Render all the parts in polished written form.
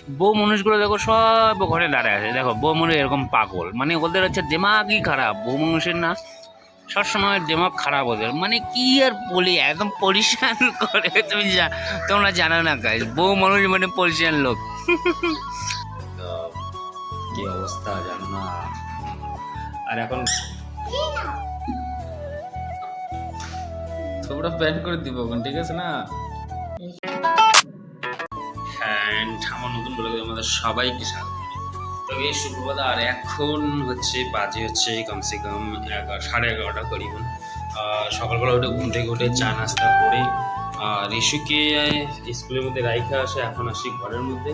বউ মানুষগুলো দেখো সব ঘরে দাঁড়ায় আছে, দেখো বউ মানুষ এরকম পাগল, মানে ওদের হচ্ছে দিমাগই খারাপ। বউ মানুষের না সবসময় দিমাগ খারাপ ওদের, মানে কি আর বলি, একদম পরিষ্কার করে। তোমরা জানো না গাইস, বউ মানুষ মানে পরিষ্কার লোক। তো কি অবস্থা জানো না। আর এখন তোমরা ব্যান করে দিব এখন, ঠিক আছে না? অ্যান্ড আমার নতুন ব্লগে আমাদের সবাইকে স্বাগত। তবে শুক্রবার আর এখন বাজে হচ্ছে কমসে কম 11:30 করিব। সকালবেলা উঠে ঘুম থেকে উঠে চা নাস্তা করে ঋষুকে স্কুলের মধ্যে রাইখা আসে, এখন আসি ঘরের মধ্যে।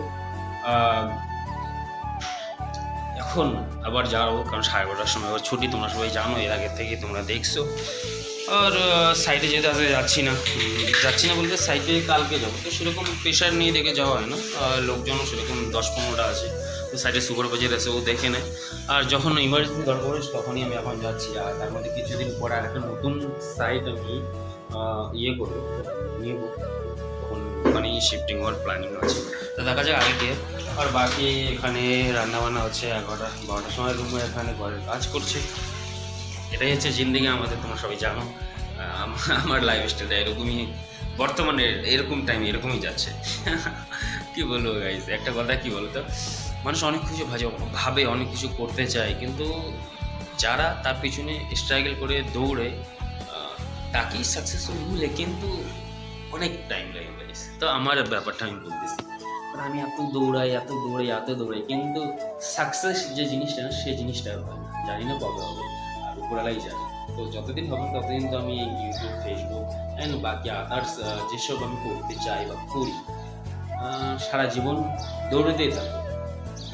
এখন আবার যাবো, কারণ 12:30 সময় আবার ছুটি, তোমরা সবাই জানো, এর আগের থেকে তোমরা দেখছো। আর সাইডে যেতে আসলে যাচ্ছি না বলতে সাইডে কালকে যাবো, তো সেরকম প্রেশার নিয়ে দেখে যাওয়া হয় না। লোকজনও সেরকম 10-15টা আছে, তো সাইডে সুপারভাইজার আছে, ও দেখে নেয়। আর যখন ইমার্জেন্সি দরকার পড়ে তখনই আমি এখন যাচ্ছি। আর তার মধ্যে কিছুদিন পরে আর একটা নতুন সাইট আমি নিয়ে তখন ওখানেই শিফটিং হওয়ার প্ল্যানিং আছে, তো দেখা যাক আগে গিয়ে। আর বাকি এখানে রান্নাবান্না হচ্ছে 11-12টার সময়, রুমে এখানে ঘরের কাজ করছে। এটাই হচ্ছে জিন্দেগি আমাদের, তোমরা সবাই জানো। আমার লাইফস্টাইলটা এরকমই, বর্তমানে এরকম টাইম এরকমই যাচ্ছে। কি বলবো গাইজ, একটা কথা কি বলতো, মানুষ অনেক কিছু ভাবে, অনেক কিছু করতে চায়, কিন্তু যারা তার পিছনে স্ট্রাগল করে দৌড়ে তাকেই সাকসেসফুল মিলে, কিন্তু অনেক টাইম লাগে গাইজ। তো আমার ব্যাপারটা আমি বলতেছি, আমি এত দৌড়াই, কিন্তু সাকসেস যে জিনিসটা না, সেই জিনিসটা জানি না কবে হবে, আর উপরালাই জানি। তো যতদিন হবে ততদিন তো আমি ইউটিউব, ফেসবুক অ্যান্ড বাকি আদার্স যেসব আমি করতে চাই বা করি, সারা জীবন দৌড়তেই থাকবো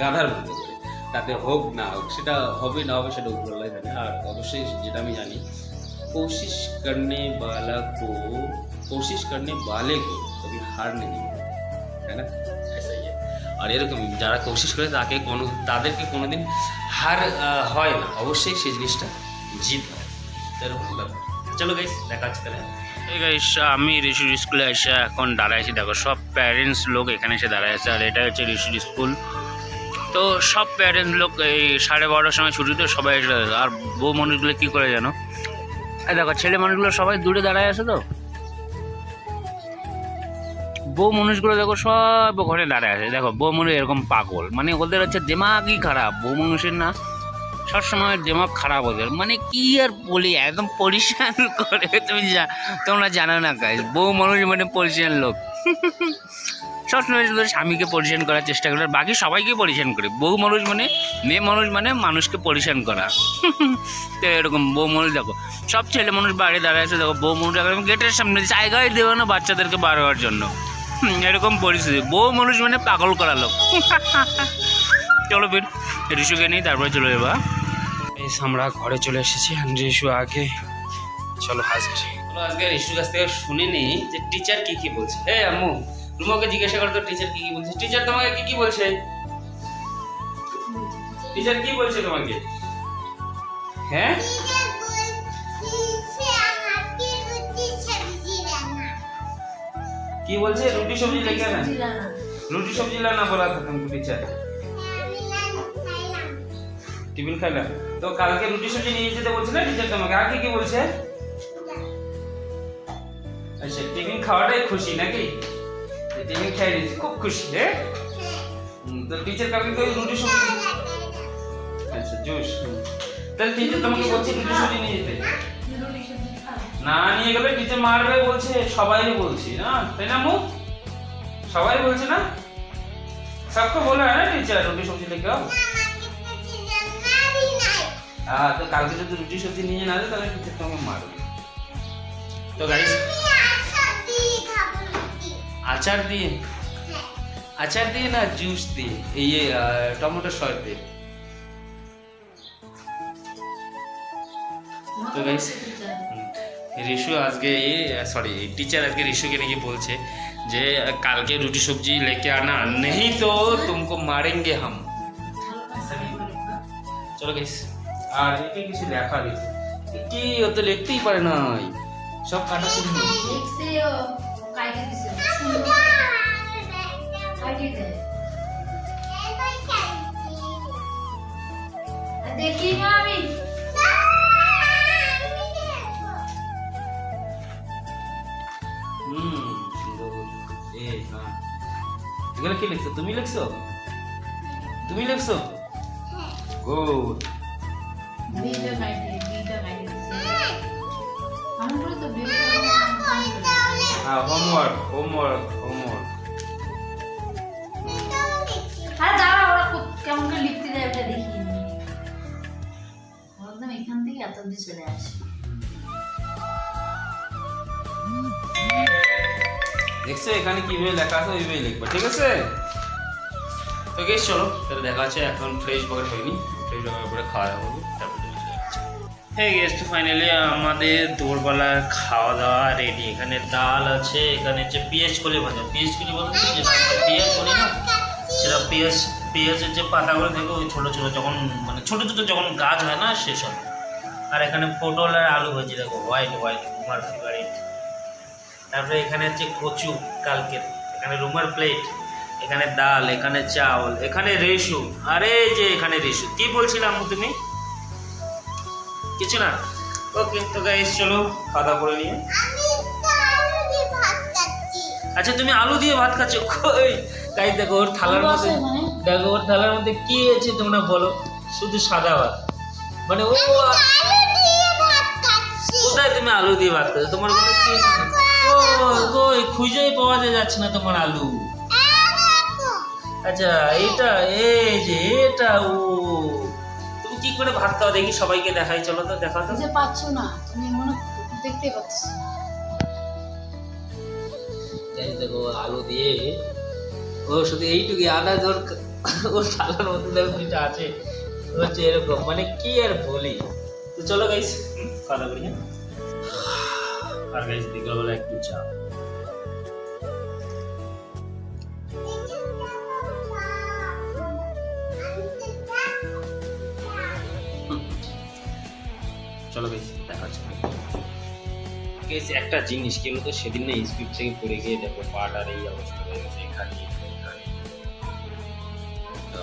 গাধার মতো করে। তাতে হোক না হোক, সেটা হবে না হবে সেটা উপরালাই জানে। আর অবশ্যই যেটা আমি জানি, कोशिश करने वाले को कभी हार नहीं है, है ना? ऐसा ही है। আর এরকম যারা কোশিশ করে তাদেরকে কোনোদিন হার হয় না, অবশ্যই সেই জিনিসটা জিত হয়। এরকম ব্যাপার। চলো গাইস, দেখা হচ্ছে তাহলে। এই গাইস, আমি ঋষির স্কুলে এসে এখন দাঁড়াইছি, দেখো সব প্যারেন্টস লোক এখানে এসে দাঁড়ায় আছে। আর এটা হচ্ছে ঋষির স্কুল। তো সব প্যারেন্টস লোক এই 12:30 সময় ছুটি, তো সবাই এসে দাঁড়ায়। আর বউ মানুষগুলো কী করে জানো, দেখো ছেলে মানুষগুলো সবাই দূরে দাঁড়ায় আছে, তো বউ মানুষগুলো দেখো সব ঘরে দাঁড়ায় আছে, দেখো বউ মানুষ এরকম পাগল, মানে ওদের হচ্ছে দিমাগই খারাপ। বউ মানুষের না সবসময় দিমাগ খারাপ ওদের, মানে কি আর বলি, একদম পরিষ্কার করে। তোমরা জানো না গাইস, বউ মানুষ মানে পরিষ্কার লোক। সবসময় শুধু স্বামীকে পরিশান করার চেষ্টা করে, আর বাকি সবাইকে পরিশান করে। বউ মানুষ মানে, মেয়ে মানুষ মানে মানুষকে পরিশান করা। তো এরকম বউ মানুষ দেখো, সব ছেলে মানুষ বাইরে দাঁড়ায় আছে, দেখো বউ মানুষ একদম গেটের সামনে জায়গায় দেবে না বাচ্চাদেরকে বার হওয়ার জন্য। এরকম পরিস্থিতি, বউ মানুষ মানে পাগল করা লোক। চলো বের, ঋষুকে নিই, তারপরে চলে যাবা। এই আমরা ঘরে চলে এসেছি, ঋষু আগে। চলো আজকে ঋষুর কাছ থেকে শুনে নিই যে টিচার কি বলছে। হ্যাঁ আম্মু, তোমাকে জিজ্ঞাসা করো তো টিচার কি বলছে। টিচার তোমাকে কি বলছে? টিচার কি বলছে তোমাকে? হ্যাঁ, কি বলছে? রুটি সবজি লেখা না, রুটি সবজি লানা বলা था तुमको टीचर। টিফিন খাইলা? তো কালকে রুটি সবজি নিয়ে যেতে বলছে না টিচার তোমাকে? আর কি বলছে? আচ্ছা, টিফিন খাওয়াটাই খুশি নাকি? টিফিন খাই দিয়েছি, খুব খুশি। হ্যাঁ, তো টিচার কালকে তো রুটি সবজি, আচ্ছা জুস, তাহলে টিচার তোমাকে বলছে রুটি সবজি নিয়ে যেতে। না নিয়ে গেলে টিচার মারবে বলছে, সবাই বলছি না, তাই না মু? সবাই বলছে না, सबको बोला है ना टीचर রুটি সবজি लेके आओ। তো কালকে যদি রুটি সবজি নিয়ে না যায় তাহলে টিচার তোমাকে মারবে। তো গাইস, আচার দিয়ে না জুস দিয়ে, এই টমেটো সস দিয়ে। তো গাইস, ঋষু আজকে टीचर আজকে ঋষুকে নাকি বলছে যে কালকে রুটি সবজি लेके आना, नहीं तो तुमको मारेंगे हम। চলো গাইস, আর একে কিছু লেখা দিচ্ছে কি, ও তো লিখতেই পারে না, সব কাটা ছিল। দেখি না আমি সুন্দর। হ্যাঁ, এগুলো কি লিখছো? তুমি লিখছো? তুমি লিখছো? গুড। ভিডিও গাইডে আমি বলি তো ভিডিও হ্যাঁ, হোমওয়ার্ক। আরে দাঁড়া ওরা কেমন করে লিখতে যায় ওটা দেখি একদম এখান থেকে এত অব্দি চলে আসে দেখছো এখানে কিভাবে লেখা আছে ওইভাবে লিখবো, ঠিক আছে? তো গেস চলো তাহলে দেখা আছে। এখন ফ্রেশ বগের হয়নি, ফ্রেশ বগের পরে খাওয়া দাওয়া করবো, তারপরে হ্যাঁ গেস। তো ফাইনালি আমাদের দুপুরবেলা খাওয়া দাওয়া রেডি। এখানে ডাল আছে, এখানে হচ্ছে পেঁয়াজ কলি ভাজা। পেঁয়াজ কলি বলতে যে পেঁয়াজ কলি না, সেটা পেঁয়াজের যে পাতাগুলো থাকে ওই ছোটো ছোটো যখন মানে ছোটো ছোটো যখন গাছ হয় না সেসব। আর এখানে পটল আর আলু ভাজি, দেখো হোয়াইট রুমার ফেভারিট। তারপরে এখানে হচ্ছে কচু কালকের, এখানে রুমার প্লেট, এখানে ডাল, এখানে চাউল, এখানে রেশু। আরে যে এখানে রেশু কি বলছিলাম তুমি? কিছু না। ওকে তো গাইস চলো খাওয়া দাওয়া করে নিয়ে। আচ্ছা তুমি আলু দিয়ে ভাত খাচ্ছ? কই গাইস দেখো ওর থালার মধ্যে, দেখো ওর থালার মধ্যে কি আছে তোমরা বলো? শুধু সাদা ভাত। মানে ও কোথায় তুমি আলু দিয়ে ভাত খাচ্ছ? তোমার মনে কি আছে? কই খুঁজেই পাওয়া যাচ্ছে না তোমার আলু। আচ্ছা এটা এই যে এটা ও তুমি কি করে ভাত খাও দেখি, সবাইকে দেখাই, চলো তো দেখাও তো। পাচ্ছ না তুমি মনে দেখতে পাচ্ছ। দেখো আলু দিয়ে ও শুধু এইটুকু আদা ধর ওর থালার মধ্যে দেখো যেটা আছে হচ্ছে এরকম, মানে কি আর বলি। তো চলো গাইস খাওয়া দাওয়া করি। আর গাইস বিকালবেলা একটু চা। চলো গাইস দেখা হচ্ছে। গাইস একটা জিনিস কি হলো তো, সেদিন না স্পিড থেকে পড়ে গিয়ে দেখো পাট আর এই অবস্থা হয়ে গেছে এখানে। তো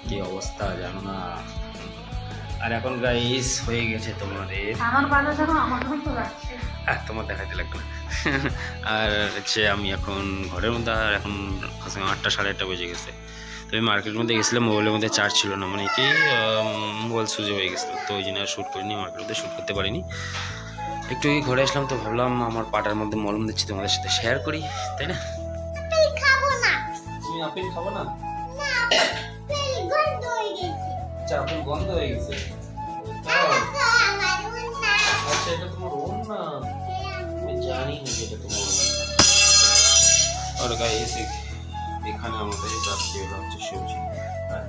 কি অবস্থা জানো না। আর এখন গাইস হয়ে গেছে তোমাদের, আমার বাবা যখন আমার তো যাচ্ছে তোমার দেখাইতে লাগবে না। আর হচ্ছে আমি এখন ঘরের মধ্যে, আর এখন 8টা 8:30 বেজে গেছে। তো আমি মার্কেটের মধ্যে গেছিলাম, মোবাইলের মধ্যে চার্জ ছিল না, মানে কি মোবাইল সুইচ হয়ে গেছিলো, তো ওই জন্য শ্যুট করিনি, মার্কেটের মধ্যে শ্যুট করতে পারিনি। একটু ঘরে আসলাম তো ভাবলাম আমার পাটার মধ্যে মলম দিচ্ছি তোমাদের সাথে শেয়ার করি, তাই না? তুমি আপেল খাবো না? আচ্ছা আপেল বন্ধ হয়ে গেছে। আচ্ছা এটা তোমার ওন না, আমি জানি না যে এটা তোমার ওন। আর গাইস এখানে আমাদের রাত্রি বেলা হচ্ছে সবজি, আর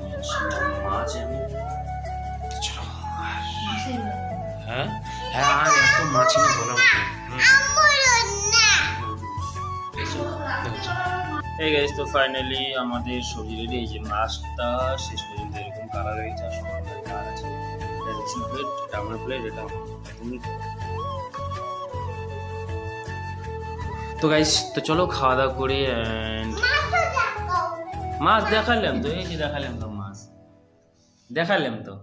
মাছ। আমি হ্যাঁ হ্যাঁ আর এত মাছ নিয়ে বলার এই গাইস। তো ফাইনালি আমাদের সবজি রেডি। এই যে মাছটা শেষ পর্যন্ত এরকম কালার হয়েছে, আর সবার কালার আছে। প্লেট, এটা আমার প্লেট, এটা তো গাইস। তো চলো খাওয়া দাওয়া করে মাছ দেখালাম তো, এই যে দেখালাম তো মাছ দেখালাম তো।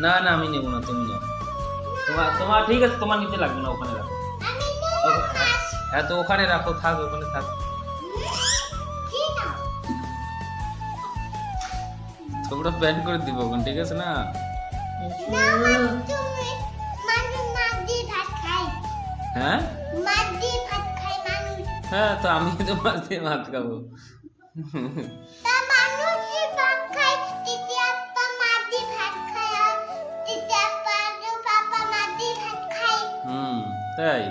না না আমি নেবো না, তুমি নেবো। তোমার ঠিক আছে, তোমার নিতে লাগবে না, ওখানে রাখো। হ্যাঁ তো ওখানে রাখো, থাক ওখানে থাক। তোমরা প্ল্যান করে দিব ওখানে, ঠিক আছে না? হ্যাঁ হ্যাঁ তো আমি তো মাছ দিয়ে ভাত খাবো। তাই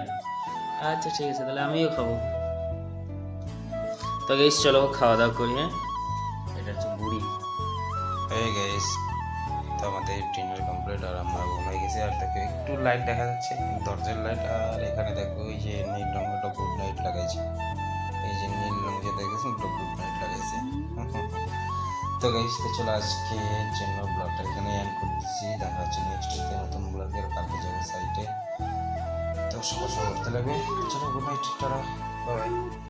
আচ্ছা ঠিক আছে, তাহলে আমিও খাবো। তো গাইস চলো খাওয়া দাওয়া করি। হ্যাঁ এটা হচ্ছে বুড়ি। এই গাইস তো আমাদের ডিনার কমপ্লিট, আর আমরা ঘুমাই গেছি। আর দেখো একটু লাইট দেখা যাচ্ছে, দরজার লাইট। আর এখানে দেখো এই যে নীল রঙের গুড নাইট লাগাইছে, এই যে নীল রঙ যে দেখেছেন গুড নাইট লাগাইছে। তো গাইস তো চলো আজকের জন্য ব্লগটা এখানে এন্ড করতেছি। দেখা হচ্ছে নেক্সট ডেতে নতুন ব্লগের, কালকে যাবো সাইটে। তো সবার করতে লাগবে। চলো গুড নাইট, টাটা, বাই।